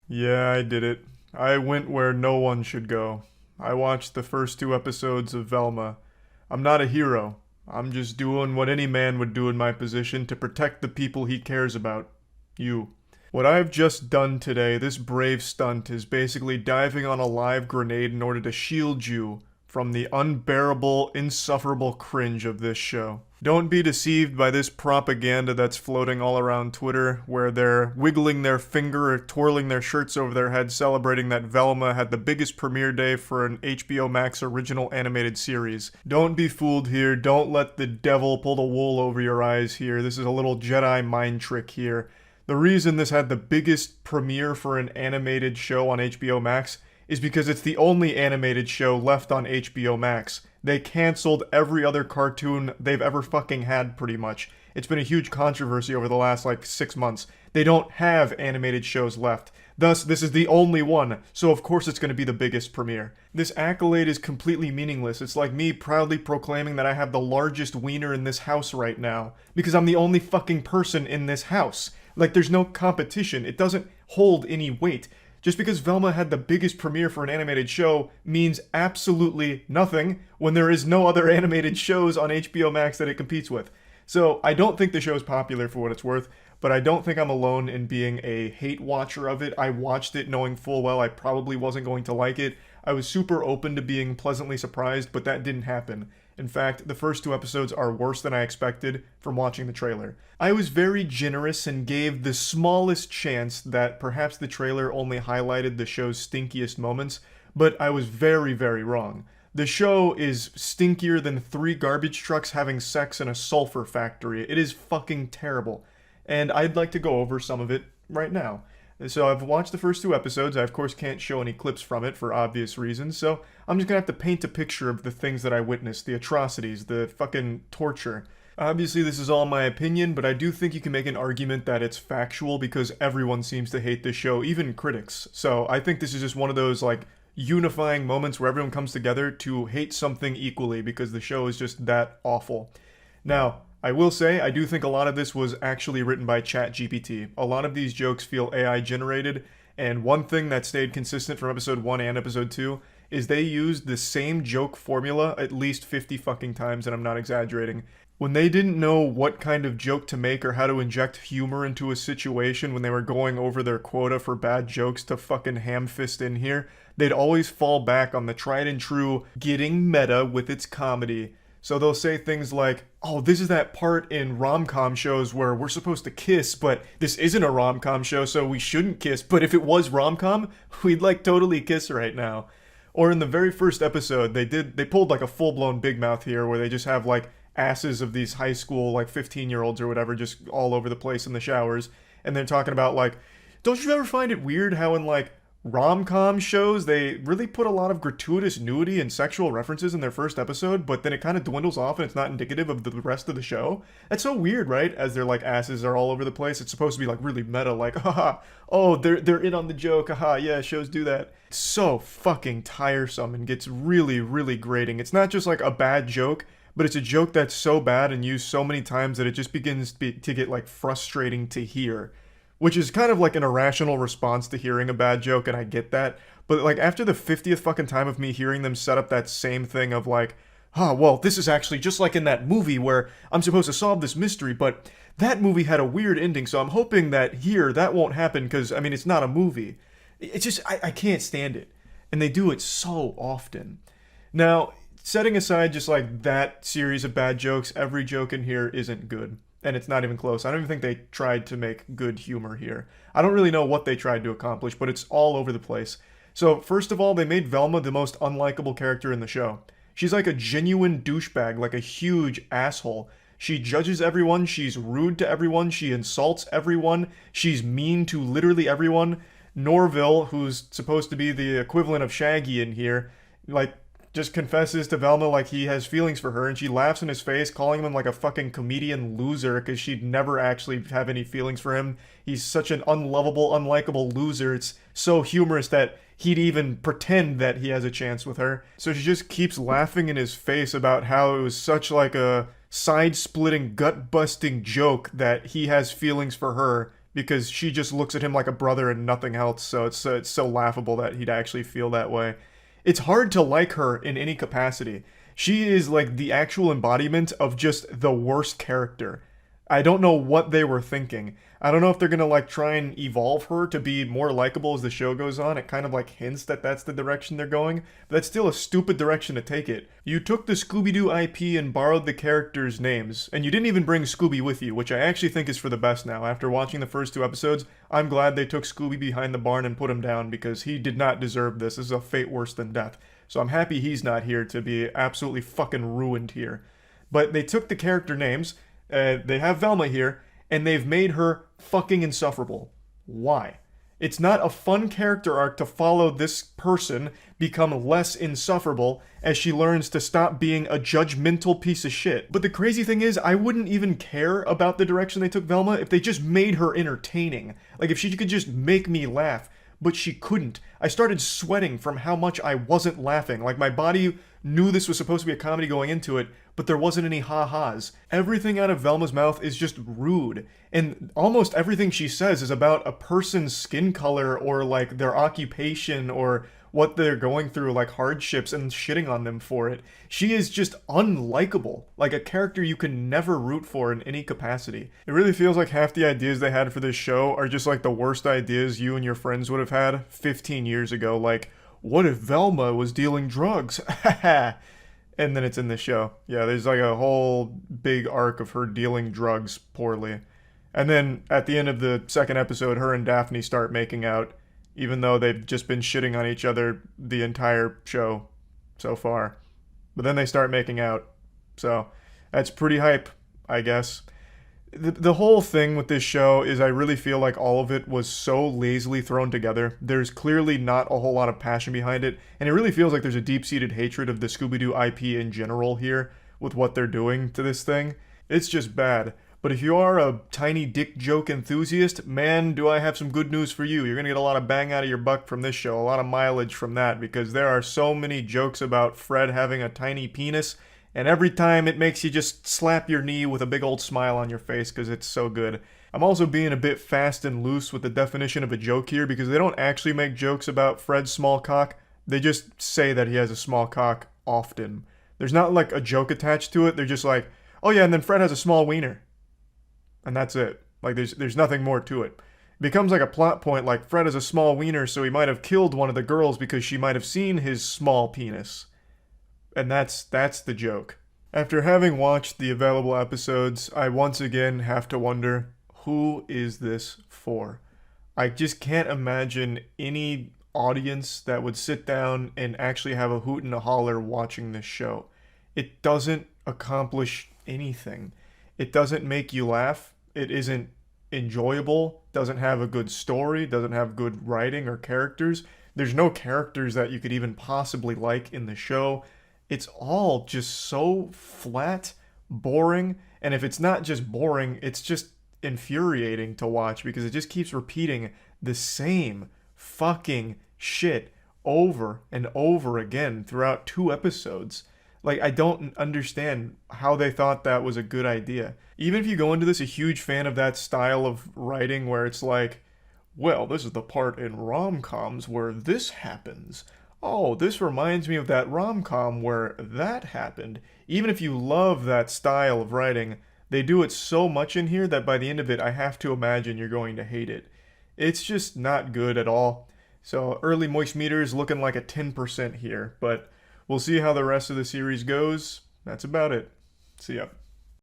Yeah, I did it. I went where no one should go. I watched the first two episodes of Velma. I'm not a hero. I'm just doing what any man would do in my position to protect the people he cares about. You. What I've just done today, this brave stunt, is basically diving on a live grenade in order to shield you from the unbearable, insufferable cringe of this show. Don't be deceived by this propaganda that's floating all around Twitter, where they're wiggling their finger or twirling their shirts over their head celebrating that Velma had the biggest premiere day for an HBO Max original animated series. Don't be fooled here. Don't let the devil pull the wool over your eyes here. This is a little Jedi mind trick here. The reason this had the biggest premiere for an animated show on HBO Max is because it's the only animated show left on HBO Max. They canceled every other cartoon they've ever fucking had, pretty much. It's been a huge controversy over the last, 6 months. They don't have animated shows left. Thus, this is the only one, so of course it's going to be the biggest premiere. This accolade is completely meaningless. It's like me proudly proclaiming that I have the largest wiener in this house right now, because I'm the only fucking person in this house. There's no competition. It doesn't hold any weight. Just because Velma had the biggest premiere for an animated show means absolutely nothing when there is no other animated shows on HBO Max that it competes with. So I don't think the show is popular for what it's worth, but I don't think I'm alone in being a hate watcher of it. I watched it knowing full well I probably wasn't going to like it. I was super open to being pleasantly surprised, but that didn't happen. In fact, the first two episodes are worse than I expected from watching the trailer. I was very generous and gave the smallest chance that perhaps the trailer only highlighted the show's stinkiest moments, but I was very, very wrong. The show is stinkier than 3 garbage trucks having sex in a sulfur factory. It is fucking terrible. And I'd like to go over some of it right now. So I've watched the first 2 episodes. I, of course, can't show any clips from it for obvious reasons, so I'm just gonna have to paint a picture of the things that I witnessed, the atrocities, the fucking torture. Obviously, this is all my opinion, but I do think you can make an argument that it's factual because everyone seems to hate this show, even critics. So I think this is just one of those, unifying moments where everyone comes together to hate something equally because the show is just that awful. Now, I will say, I do think a lot of this was actually written by ChatGPT. A lot of these jokes feel AI generated, and one thing that stayed consistent from episode 1 and episode 2 is they used the same joke formula at least 50 fucking times, and I'm not exaggerating. When they didn't know what kind of joke to make or how to inject humor into a situation when they were going over their quota for bad jokes to fucking ham-fist in here, they'd always fall back on the tried and true getting meta with its comedy. So they'll say things like, oh, this is that part in rom-com shows where we're supposed to kiss, but this isn't a rom-com show, so we shouldn't kiss. But if it was rom-com, we'd totally kiss right now. Or in the very first episode, they pulled a full-blown Big Mouth here where they just have asses of these high school 15-year-olds or whatever just all over the place in the showers. And they're talking about don't you ever find it weird how in rom-com shows, they really put a lot of gratuitous nudity and sexual references in their first episode, but then it kind of dwindles off and it's not indicative of the rest of the show. That's so weird, right? As their asses are all over the place. It's supposed to be really meta, haha, oh, they're in on the joke, haha, yeah, shows do that. It's so fucking tiresome and gets really, really grating. It's not just a bad joke, but it's a joke that's so bad and used so many times that it just begins to get frustrating to hear. Which is kind of an irrational response to hearing a bad joke, and I get that. But after the 50th fucking time of me hearing them set up that same thing of well, this is actually just like in that movie where I'm supposed to solve this mystery, but that movie had a weird ending, so I'm hoping that here that won't happen because, it's not a movie. It's just, I can't stand it. And they do it so often. Now, setting aside just that series of bad jokes, every joke in here isn't good. And it's not even close. I don't even think they tried to make good humor here. I don't really know what they tried to accomplish, but it's all over the place. So, first of all, they made Velma the most unlikable character in the show. She's a genuine douchebag, a huge asshole. She judges everyone, she's rude to everyone, she insults everyone, she's mean to literally everyone. Norville, who's supposed to be the equivalent of Shaggy in here, just confesses to Velma he has feelings for her, and she laughs in his face, calling him a fucking comedian loser because she'd never actually have any feelings for him. He's such an unlovable, unlikable loser. It's so humorous that he'd even pretend that he has a chance with her. So she just keeps laughing in his face about how it was such a side-splitting, gut-busting joke that he has feelings for her because she just looks at him like a brother and nothing else. So it's so laughable that he'd actually feel that way. It's hard to like her in any capacity. She is like the actual embodiment of just the worst character. I don't know what they were thinking. I don't know if they're gonna like try and evolve her to be more likable as the show goes on. It kind of like hints that that's the direction they're going, but that's still a stupid direction to take it. You took the Scooby-Doo IP and borrowed the characters' names, and you didn't even bring Scooby with you, which I actually think is for the best now. After watching the first 2 episodes, I'm glad they took Scooby behind the barn and put him down, because he did not deserve this. This is a fate worse than death. So I'm happy he's not here to be absolutely fucking ruined here. But they took the character names, they have Velma here, and they've made her fucking insufferable. Why? It's not a fun character arc to follow this person become less insufferable as she learns to stop being a judgmental piece of shit. But the crazy thing is, I wouldn't even care about the direction they took Velma if they just made her entertaining. Like, if she could just make me laugh. But she couldn't. I started sweating from how much I wasn't laughing. Like, my body knew this was supposed to be a comedy going into it, but there wasn't any ha-has. Everything out of Velma's mouth is just rude. And almost everything she says is about a person's skin color or, like, their occupation or what they're going through, like hardships, and shitting on them for it. She is just unlikable, like a character you can never root for in any capacity. It really feels like half the ideas they had for this show are just like the worst ideas you and your friends would have had 15 years ago, like, what if Velma was dealing drugs? Haha. And then it's in the show. Yeah, there's like a whole big arc of her dealing drugs poorly. And then at the end of the second episode, her and Daphne start making out, even though they've just been shitting on each other the entire show so far. But then they start making out. So that's pretty hype, I guess. The whole thing with this show is I really feel like all of it was so lazily thrown together. There's clearly not a whole lot of passion behind it, and it really feels like there's a deep-seated hatred of the Scooby-Doo IP in general here with what they're doing to this thing. It's just bad. But if you are a tiny dick joke enthusiast, man, do I have some good news for you. You're going to get a lot of bang out of your buck from this show, a lot of mileage from that, because there are so many jokes about Fred having a tiny penis, and every time it makes you just slap your knee with a big old smile on your face because it's so good. I'm also being a bit fast and loose with the definition of a joke here, because they don't actually make jokes about Fred's small cock. They just say that he has a small cock often. There's not like a joke attached to it. They're just like, oh yeah, and then Fred has a small wiener. And that's it. Like, there's nothing more to it. It becomes like a plot point, like Fred has a small wiener, so he might have killed one of the girls because she might have seen his small penis. And that's the joke. After having watched the available episodes, I once again have to wonder, who is this for? I just can't imagine any audience that would sit down and actually have a hoot and a holler watching this show. It doesn't accomplish anything. It doesn't make you laugh. It isn't enjoyable, doesn't have a good story, doesn't have good writing or characters. There's no characters that you could even possibly like in the show. It's all just so flat, boring, and if it's not just boring, it's just infuriating to watch because it just keeps repeating the same fucking shit over and over again throughout 2 episodes. Like, I don't understand how they thought that was a good idea. Even if you go into this a huge fan of that style of writing where it's like, well, this is the part in rom-coms where this happens. Oh, this reminds me of that rom-com where that happened. Even if you love that style of writing, they do it so much in here that by the end of it, I have to imagine you're going to hate it. It's just not good at all. So early moist meter is looking like a 10% here, but we'll see how the rest of the series goes. That's about it. See ya.